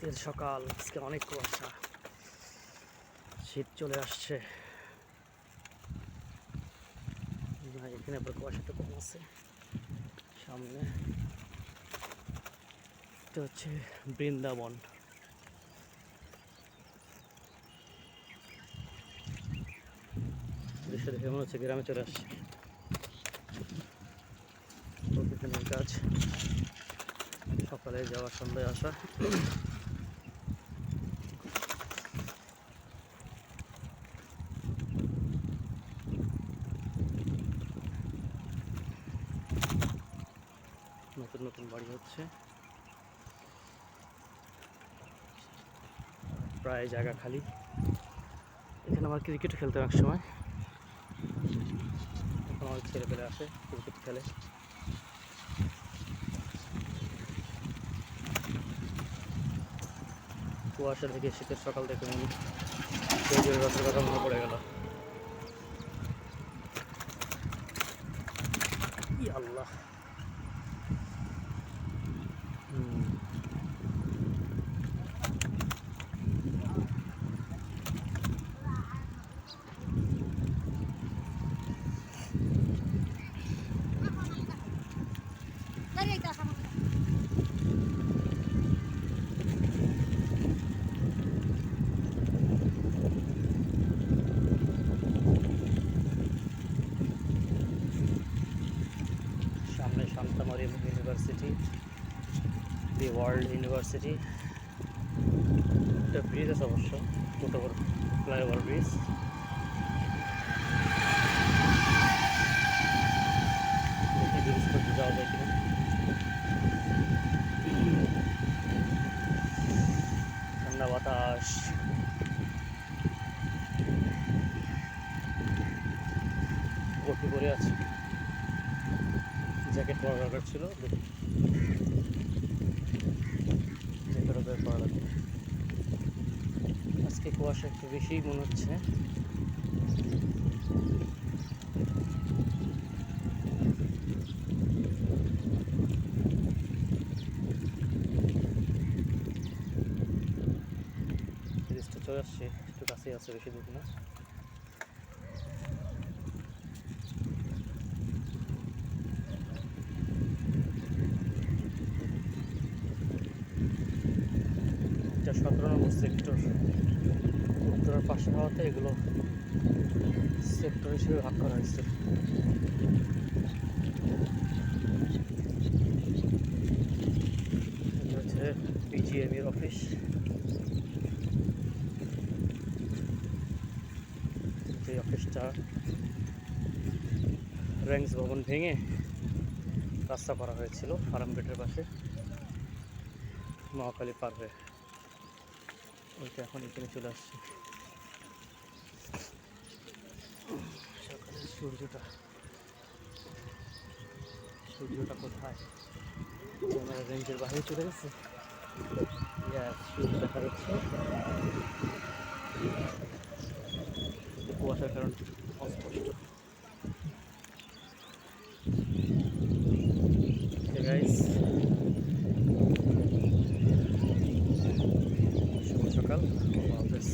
শীতের সকাল, আজকে অনেক কুয়াশা, শীত চলে আসছে। না, এখানে আবার কুয়াশাটা কম আছে। সামনে এটা হচ্ছে বৃন্দাবন। দৃশ্য দেখে মনে হচ্ছে গ্রামে চলে আসছে। প্রতিদিনের কাজ, সকালে যাওয়া, সন্ধ্যায় আসা। নতুন নতুন বাড়ি হচ্ছে, প্রায় জায়গা খালি। এখানে আমার ক্রিকেট খেলতাম এক সময়, এখন অনেক ছেলে পেলে আসে ক্রিকেট খেলে। কুয়াশা থেকে শীতের সকাল দেখে খেজুরের রসের কথা মনে পড়ে গেল। ই আল্লাহ, সামনে Shanta Mariam university, the world university. একটা ব্রিজ আছে অবশ্য, ছোট বড় ফ্লাইওভার ব্রিজ। ব্রিজ করতে যাওয়া যায় কিনা। ঠান্ডা বাতাস, গতি করে আছে। জ্যাকেট পরা দরকার ছিল, জ্যাকেটও বের করা লাগবে। আজকে কুয়াশা একটু বেশি মনে হচ্ছে। ব্রিজটা চলে আসছে, একটু কাছেই আছে, বেশি দূর না। এটা 17 নম্বর সেক্টর। উত্তরার পাশে হওয়াতে এগুলো সেক্টর হিসেবে ভাগ করা হয়েছে। এটা হচ্ছে বিজিএমইর অফিস। এই অফিসটা র্যাঙ্কস ভবন ভেঙে রাস্তা করা হয়েছিল ফার্মগেটের পাশে, মহাখালী পার হয়ে। ওইটা এখন এখানে চলে আসছে। সকালের সূর্যটা কোথায়? ক্যামেরা রেঞ্জের বাইরে চলে গেছে। সূর্য দেখা যাচ্ছে, কুয়াশার কারণে অস্পষ্ট। শুভ সকাল, আল্লাহ হাফেজ।